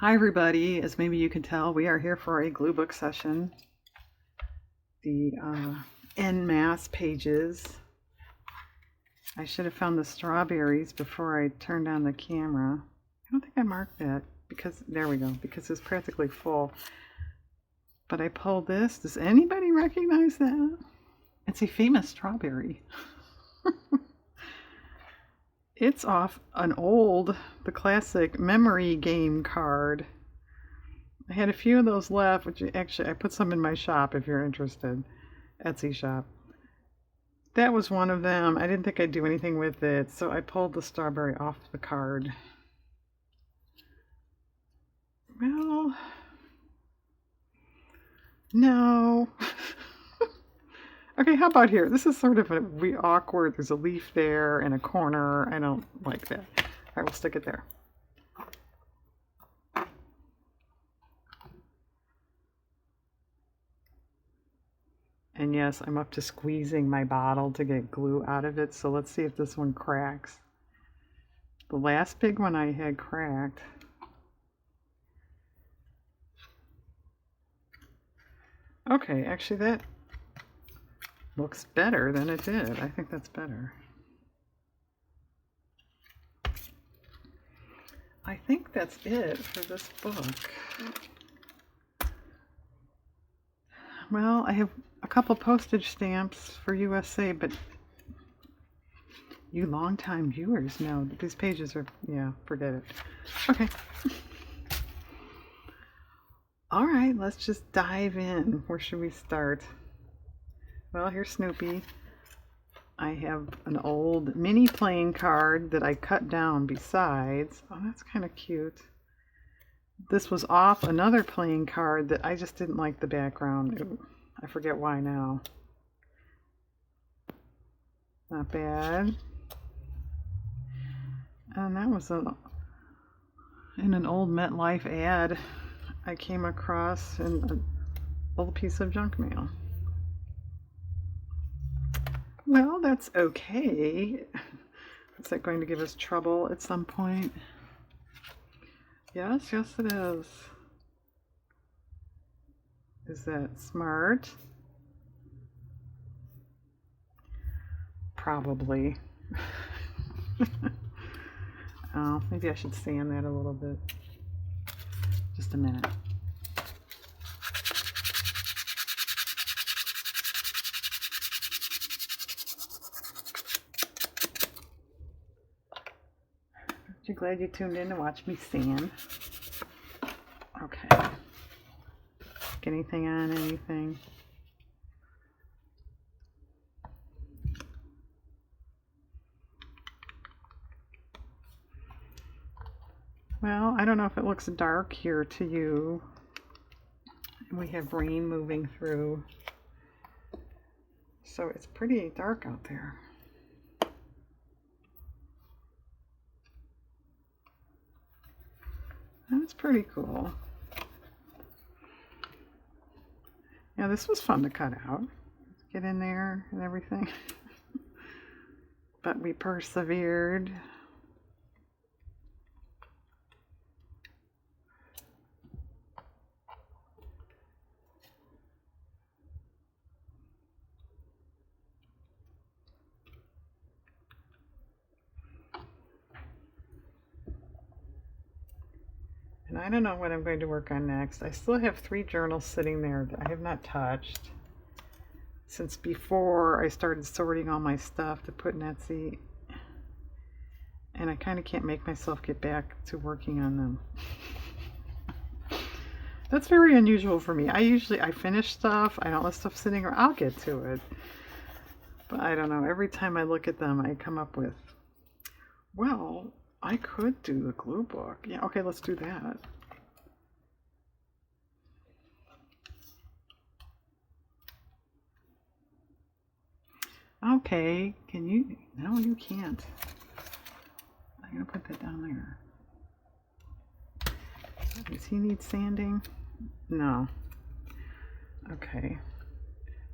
Hi everybody, as maybe you can tell, we are here for a glue book session. The en masse pages. I should have found the strawberries before I turned on the camera. I don't think I marked that because, there we go, because it's practically full. But I pulled this. Does anybody recognize that? It's a famous strawberry. It's off the classic memory game card. I had a few of those left, which actually I put some in my shop if you're interested. Etsy shop. That was one of them. I didn't think I'd do anything with it, so I pulled the strawberry off the card. Well, no. Okay, how about here? This is sort of awkward. There's a leaf there and a corner. I don't like that. All right, we'll stick it there. And yes, I'm up to squeezing my bottle to get glue out of it, so let's see if this one cracks. The last big one I had cracked. Okay, actually that looks better than it did. I think that's better. I think that's it for this book. Well, I have a couple postage stamps for USA, but you longtime viewers know that these pages are, yeah, forget it. Okay. All right, let's just dive in. Where should we start? Well, here's Snoopy. I have an old mini playing card that I cut down besides. Oh, that's kind of cute. This was off another playing card that I just didn't like the background. I forget why now. Not bad. And that was in an old MetLife ad I came across in an old piece of junk mail. Well, that's okay. Is that going to give us trouble at some point? Yes, yes it is. Is that smart? Probably. Oh, maybe I should sand that a little bit. Just a minute. Aren't you glad you tuned in to watch me sand? Okay. Get anything on anything? Well, I don't know if it looks dark here to you. We have rain moving through. So it's pretty dark out there. That's pretty cool. Yeah, this was fun to cut out. Get in there and everything. But we persevered. And I don't know what I'm going to work on next. I still have 3 journals sitting there that I have not touched since before I started sorting all my stuff to put in Etsy. And I kind of can't make myself get back to working on them. That's very unusual for me. I finish stuff, I don't let stuff sitting, or I'll get to it. But I don't know, every time I look at them, I come up with, well, I could do the glue book. Yeah, okay, let's do that. Okay, can you? No, you can't. I'm gonna put that down there. Does he need sanding? No. Okay.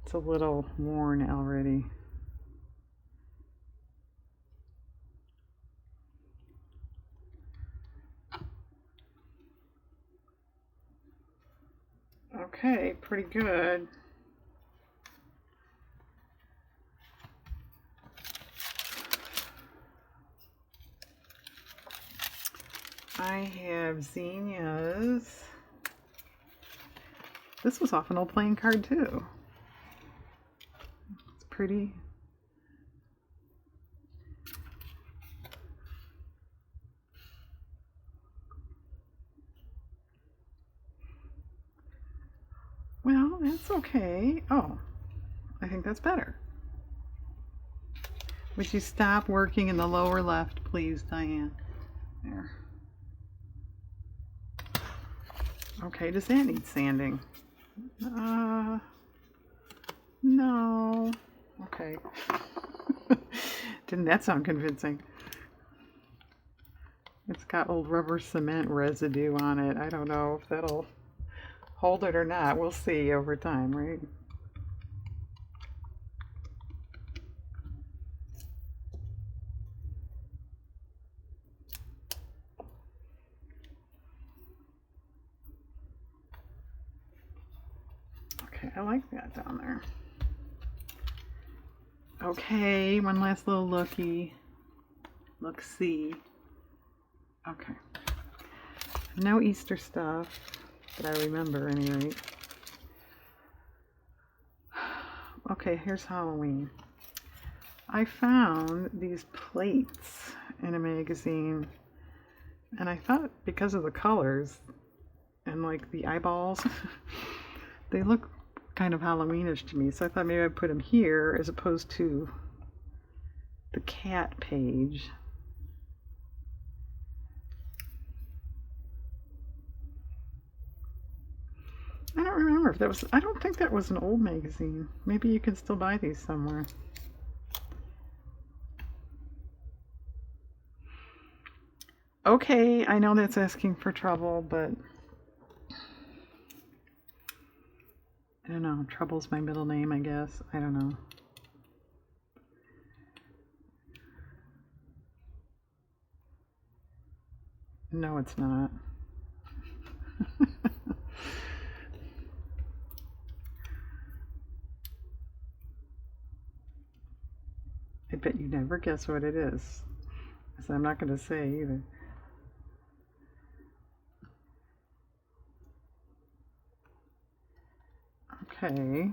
It's a little worn already. Okay, pretty good. I have zinnias. This was off an old playing card too. It's pretty. Well, that's okay. Oh, I think that's better. Would you stop working in the lower left, please, Diane? There. Okay, does that need sanding? No. Okay. Didn't that sound convincing? It's got old rubber cement residue on it. I don't know if that'll hold it or not. We'll see over time, right? Okay, I like that down there. Okay, one last little looky. Look-see. Okay. No Easter stuff that I remember, at any rate. Okay, here's Halloween. I found these plates in a magazine, and I thought because of the colors and like the eyeballs, they look kind of Halloweenish to me, so I thought maybe I'd put them here as opposed to the cat page. I don't remember if that was, I don't think that was an old magazine. Maybe you can still buy these somewhere. Okay, I know that's asking for trouble, but I don't know. Trouble's my middle name, I guess. I don't know. No, it's not. I bet you never guess what it is. So I'm not going to say either. Okay.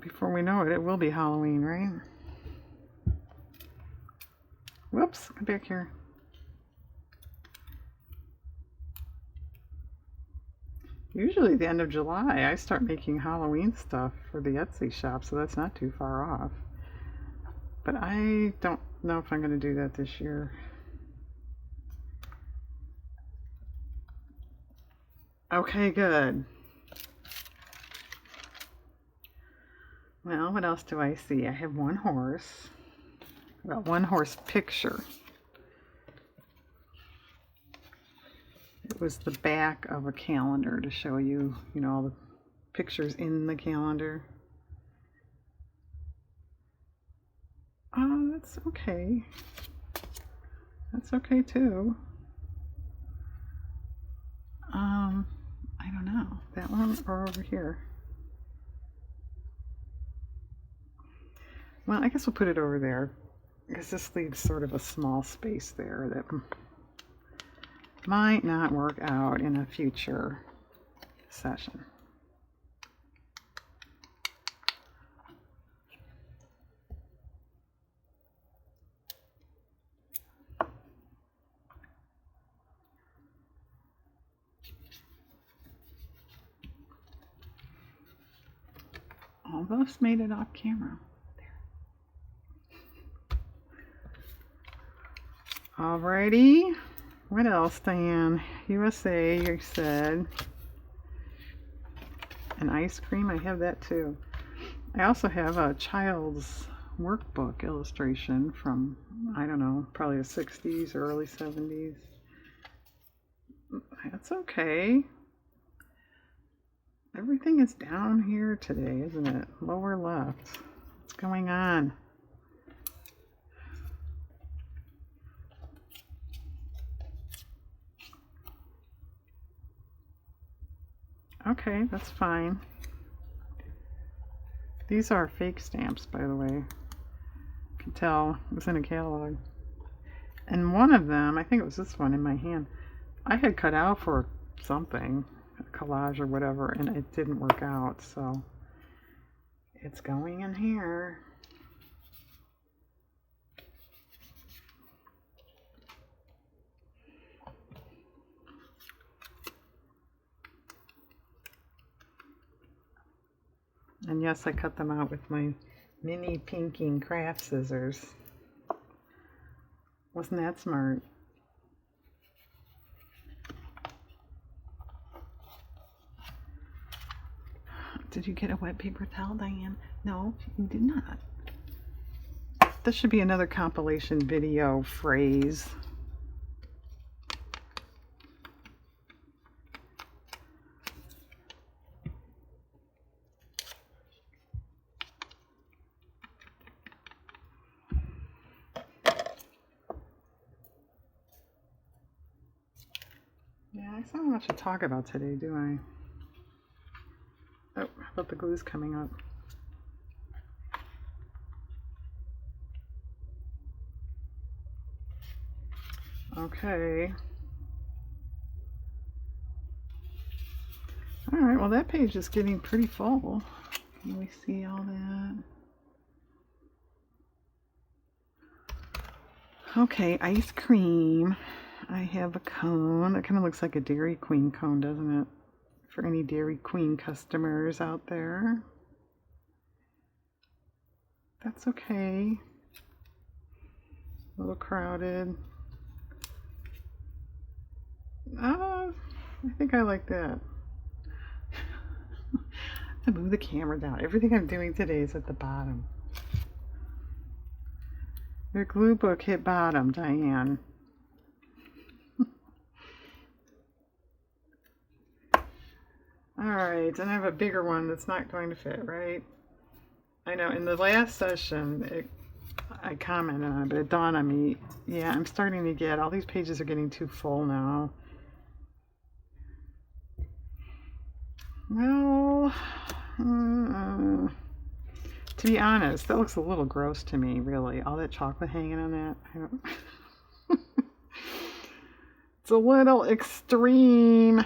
Before we know it, it will be Halloween, right? Whoops, come back here. Usually the end of July, I start making Halloween stuff for the Etsy shop, so that's not too far off. But I don't know if I'm going to do that this year. Okay, good. Well, what else do I see? I have one horse. Well, one horse picture. It was the back of a calendar to show you, you know, all the pictures in the calendar. Oh, that's okay. That's okay too. I don't know. That one or over here? Well, I guess we'll put it over there because this leaves sort of a small space there that might not work out in a future session. Almost made it off camera. There. Alrighty. What else, Diane? USA, you said. And ice cream, I have that too. I also have a child's workbook illustration from, I don't know, probably the 60s or early 70s. That's okay. Everything is down here today, isn't it? Lower left. What's going on? Okay, that's fine. These are fake stamps, by the way. You can tell it was in a catalog. And one of them, I think it was this one in my hand, I had cut out for something, a collage or whatever, and it didn't work out, so it's going in here. And yes, I cut them out with my mini pinking craft scissors. Wasn't that smart? Did you get a wet paper towel, Diane? No, you did not. This should be another compilation video phrase. Yeah, I don't have much to talk about today, do I? Oh, how about the glue's coming up? Okay. Alright, well that page is getting pretty full. Can we see all that? Okay, ice cream. I have a cone. It kind of looks like a Dairy Queen cone, doesn't it? For any Dairy Queen customers out there. That's okay. A little crowded. I think I like that. I move the camera down. Everything I'm doing today is at the bottom. Your glue book hit bottom, Diane. Alright, and I have a bigger one that's not going to fit, right? I know, in the last session, I commented on it, but it dawned on me, yeah, I'm starting to get, all these pages are getting too full now. Well, to be honest, that looks a little gross to me, really. All that chocolate hanging on that. I don't... It's a little extreme.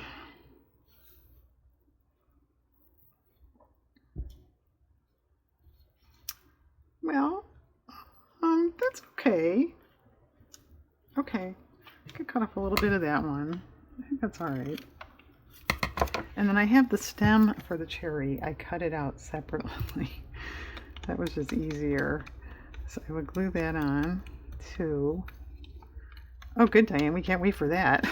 Well, that's okay. Okay, I could cut off a little bit of that one. I think that's all right. And then I have the stem for the cherry. I cut it out separately. That was just easier. So I would glue that on too. Oh, good, Diane. We can't wait for that.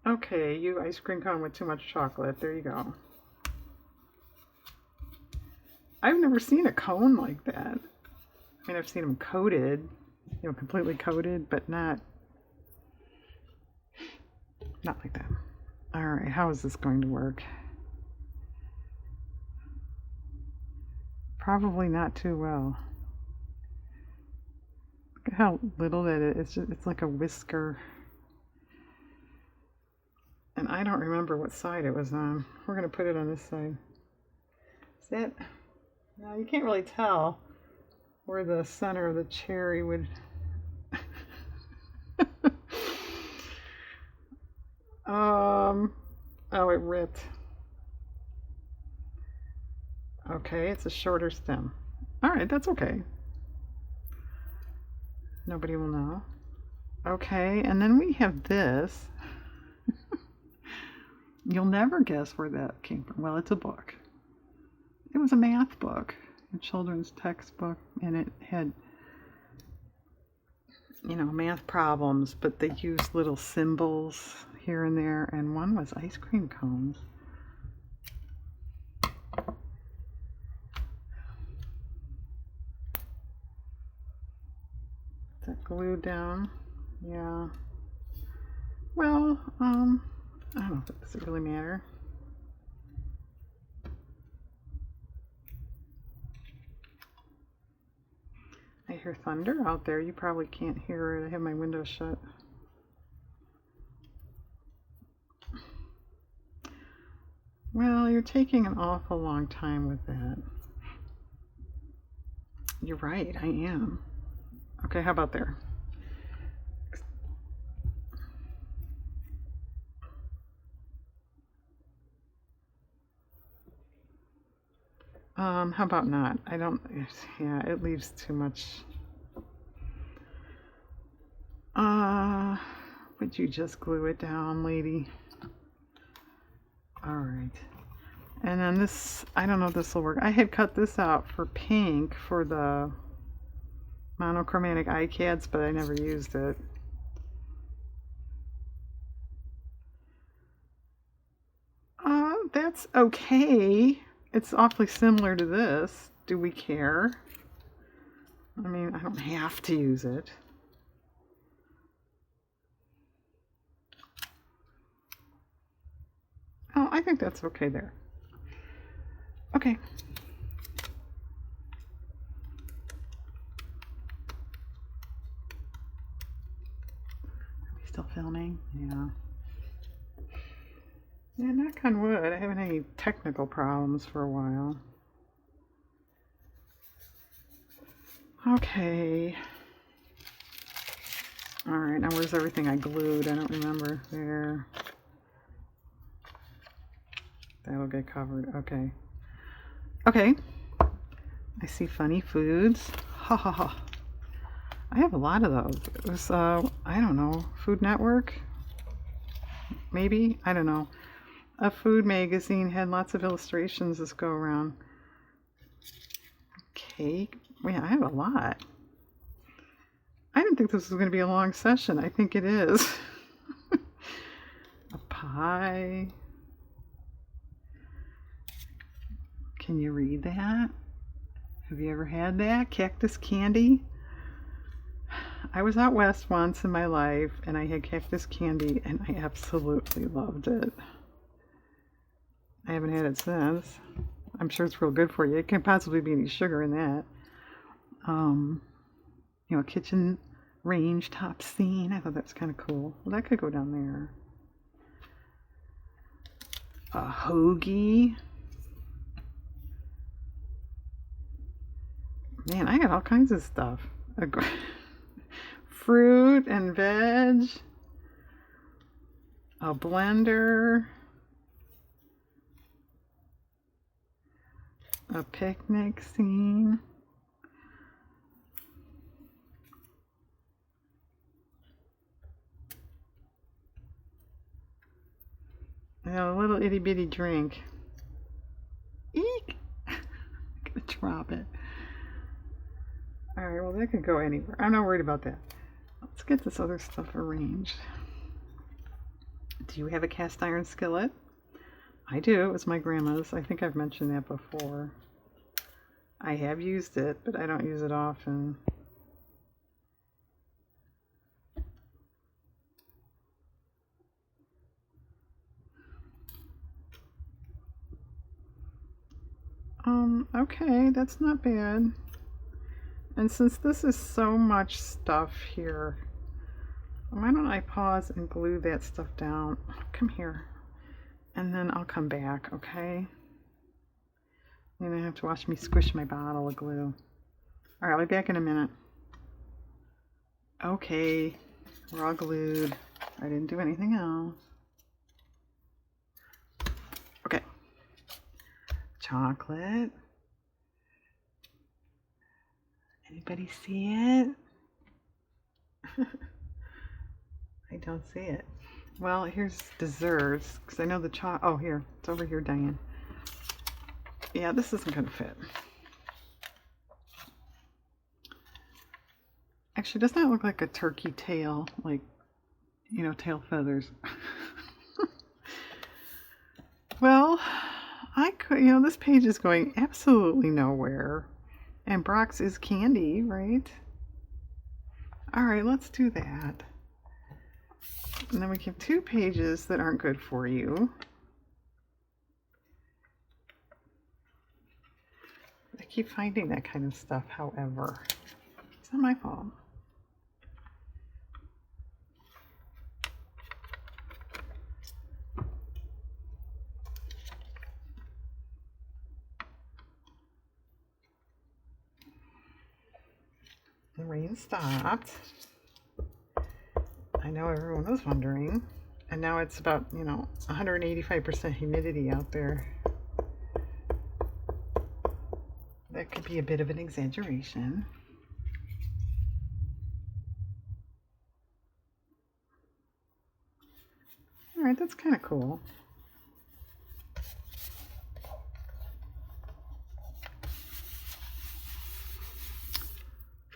Okay, you ice cream cone with too much chocolate. There you go. I've never seen a cone like that. I mean, I've seen them coated, you know, completely coated, but not like that. All right, how is this going to work? Probably not too well. Look at how little that is. It's like a whisker. And I don't remember what side it was on. We're going to put it on this side. Is that? No, you can't really tell where the center of the cherry would... Oh, it ripped. Okay, it's a shorter stem. All right, that's okay. Nobody will know. Okay, and then we have this. You'll never guess where that came from. Well, it's a book. It was a math book, a children's textbook, and it had, you know, math problems, but they used little symbols here and there, and one was ice cream cones. glued down. Yeah. Well, I don't know. Does it really matter? I hear thunder out there. You probably can't hear it. I have my window shut. Well, you're taking an awful long time with that. You're right, I am. Okay, how about there? How about not? I don't, yeah, it leaves too much. Would you just glue it down, lady? All right. And then this, I don't know if this will work. I had cut this out for pink for the monochromatic iCads, but I never used it. That's okay. It's awfully similar to this. Do we care? I mean, I don't have to use it. Oh, I think that's okay there. Okay. Are we still filming? Yeah. Yeah, knock on wood. I haven't had any technical problems for a while. Okay. Alright, now where's everything I glued? I don't remember. There. That'll get covered. Okay. Okay. I see funny foods. Ha ha ha. I have a lot of those. It was, I don't know, Food Network? Maybe? I don't know. A food magazine had lots of illustrations this go around. Cake. Yeah, I have a lot. I didn't think this was going to be a long session. I think it is. A pie. Can you read that? Have you ever had that? Cactus candy? I was out west once in my life and I had cactus candy and I absolutely loved it. I haven't had it since. I'm sure it's real good for you. It can't possibly be any sugar in that. You know, kitchen range top scene. I thought that's kind of cool. Well, that could go down there. A hoagie. Man, I got all kinds of stuff. Fruit and veg. A blender. A picnic scene. And a little itty bitty drink. Eek! I'm gonna drop it. Alright, well that could go anywhere. I'm not worried about that. Let's get this other stuff arranged. Do you have a cast iron skillet? I do. It was my grandma's. I think I've mentioned that before. I have used it, but I don't use it often. Okay, that's not bad. And since this is so much stuff here, why don't I pause and glue that stuff down? Come here. And then I'll come back, okay? You're gonna have to watch me squish my bottle of glue. Alright, I'll be back in a minute. Okay, we're all glued. I didn't do anything else. Okay. Chocolate. Anybody see it? I don't see it. Well, here's desserts, because I know the oh, here. It's over here, Diane. Yeah, this isn't going to fit. Actually, doesn't that look like a turkey tail? Like, you know, tail feathers. Well, I could, you know, this page is going absolutely nowhere. And Brock's is candy, right? All right, let's do that. And then we have 2 pages that aren't good for you. I keep finding that kind of stuff, however. It's not my fault. The rain stopped. I know everyone was wondering. And now it's about, 185% humidity out there. That could be a bit of an exaggeration. All right, that's kind of cool.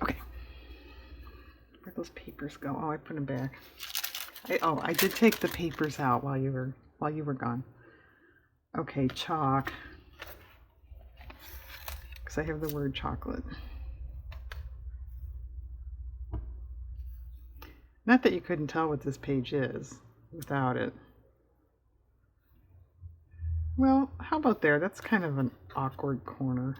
Okay. Where'd those papers go? Oh, I put them back. I did take the papers out while you were gone. Okay, chalk. Because I have the word chocolate. Not that you couldn't tell what this page is without it. Well, how about there? That's kind of an awkward corner.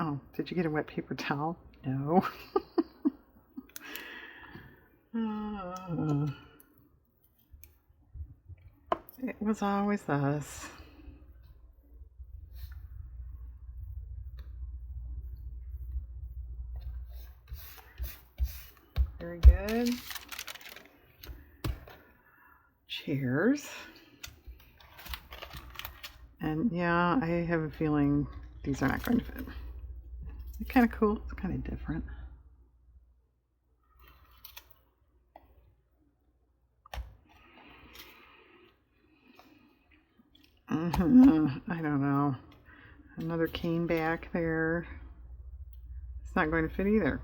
Oh, did you get a wet paper towel? No. It was always us. Very good. Chairs. And yeah, I have a feeling these are not going to fit. It's kind of cool. It's kind of different. I don't know. Another cane back there. It's not going to fit either.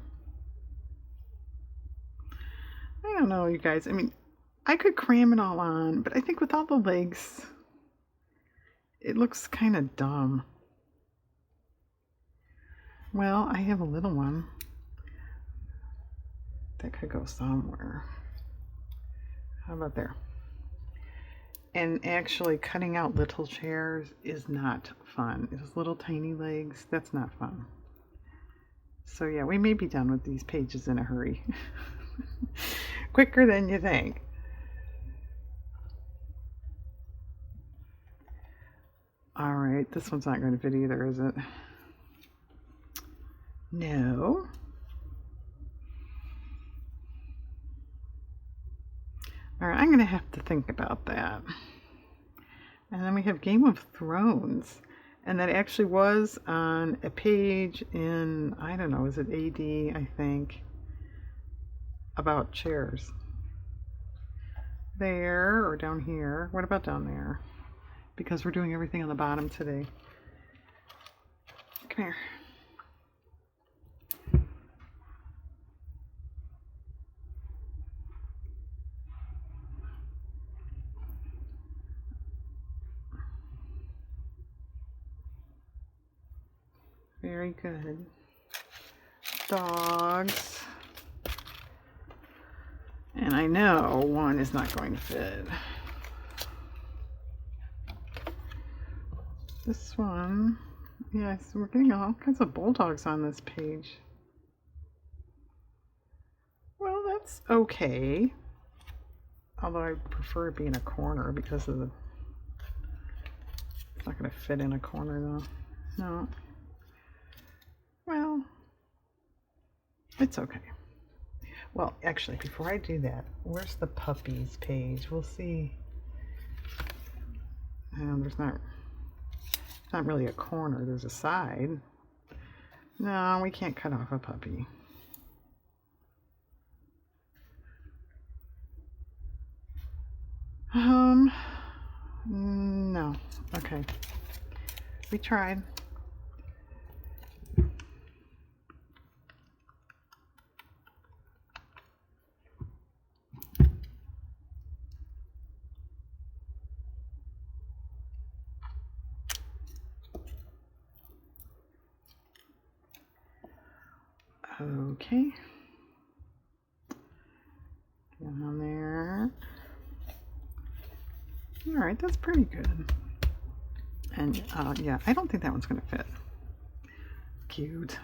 I don't know, you guys. I mean, I could cram it all on, but I think with all the legs, it looks kind of dumb. Well, I have a little one that could go somewhere. How about there? And actually cutting out little chairs is not fun. It's little tiny legs. That's not fun. So yeah, we may be done with these pages in a hurry. Quicker than you think. All right, this one's not going to fit either, is it? No. All right, I'm going to have to think about that. And then we have Game of Thrones. And that actually was on a page in, I don't know, is it AD, I think, about chairs. There, or down here. What about down there? Because we're doing everything on the bottom today. Come here. Very good. Dogs. And I know one is not going to fit. This one, yes, we're getting all kinds of bulldogs on this page. Well, that's okay. Although I prefer it being a corner because of the... It's not going to fit in a corner though. No. Well, it's okay. Well, actually, before I do that, where's the puppies page? We'll see. There's not... It's not really a corner. There's a side. No, we can't cut off a puppy. No. Okay. We tried. Okay. Down there. All right, that's pretty good. And yeah, I don't think that one's going to fit. Cute.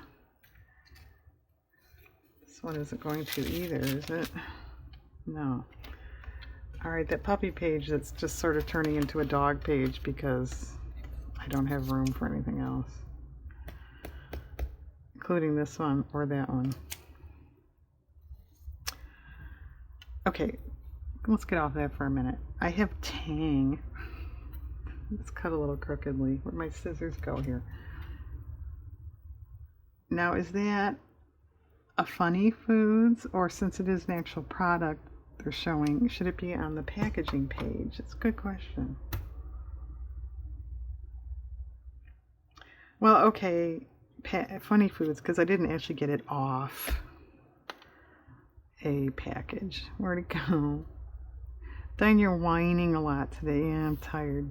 This one isn't going to either, is it? No. All right, that puppy page that's just sort of turning into a dog page because I don't have room for anything else, including this one or that one. Okay, let's get off that for a minute. I have Tang. Let's cut a little crookedly. Where'd my scissors go here? Now, is that a Funny Foods, or since it is an actual product they're showing, should it be on the packaging page? It's a good question. Well, okay, Funny Foods, because I didn't actually get it off a package. Where'd it go? Diane, you're whining a lot today. Yeah, I'm tired.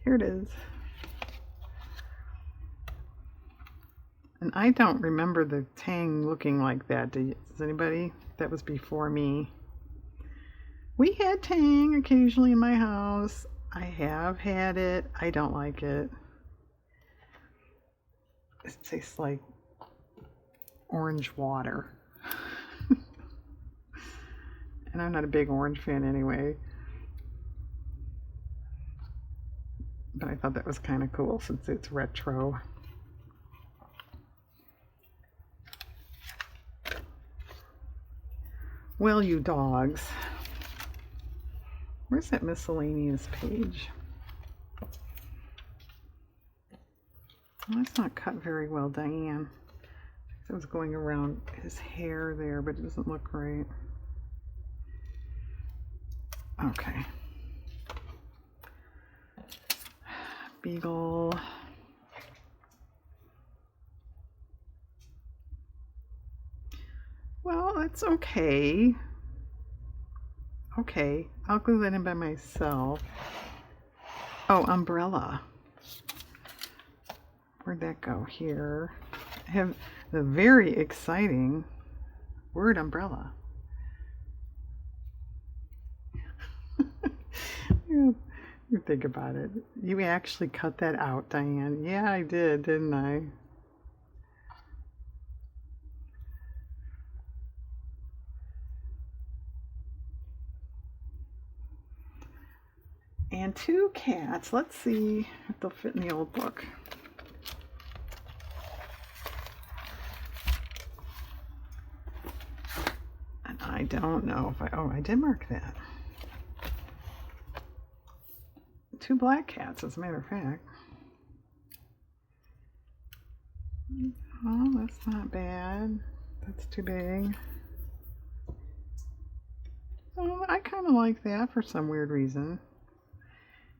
Here it is. And I don't remember the Tang looking like that. Does anybody? That was before me. We had Tang occasionally in my house. I have had it. I don't like it. It tastes like orange water. And I'm not a big orange fan anyway. But I thought that was kind of cool since it's retro. Well, you dogs. Where's that miscellaneous page? Well, that's not cut very well, Diane. It was going around his hair there, but it doesn't look right. Okay. Beagle. Well, that's okay. Okay, I'll glue that in by myself. Oh, umbrella. Where'd that go? Here. I have the very exciting word umbrella. You think about it. You actually cut that out, Diane. Yeah, I did, didn't I? And 2 cats. Let's see if they'll fit in the old book. And I don't know if I did mark that. 2 black cats, as a matter of fact. Oh, that's not bad. That's too big. Oh, I kind of like that for some weird reason.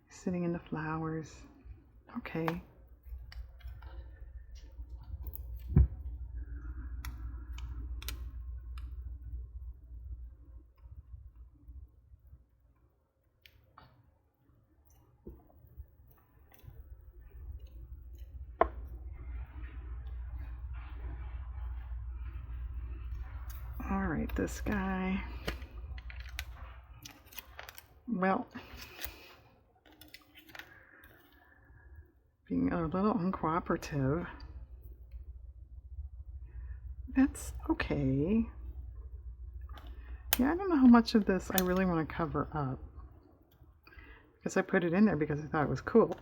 Sitting in the flowers. Okay. All right, this guy. Well, being a little uncooperative. That's okay. Yeah, I don't know how much of this I really want to cover up. Because I put it in there because I thought it was cool.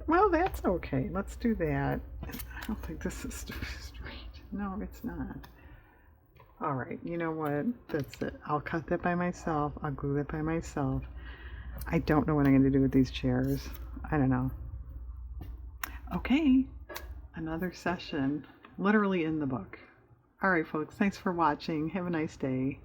Well, that's okay. Let's do that. I don't think this is straight. No, it's not. All right, you know what? That's it. I'll cut that by myself. I'll glue that by myself. I don't know what I'm going to do with these chairs. I don't know. Okay, another session, literally in the book. All right, folks, thanks for watching. Have a nice day.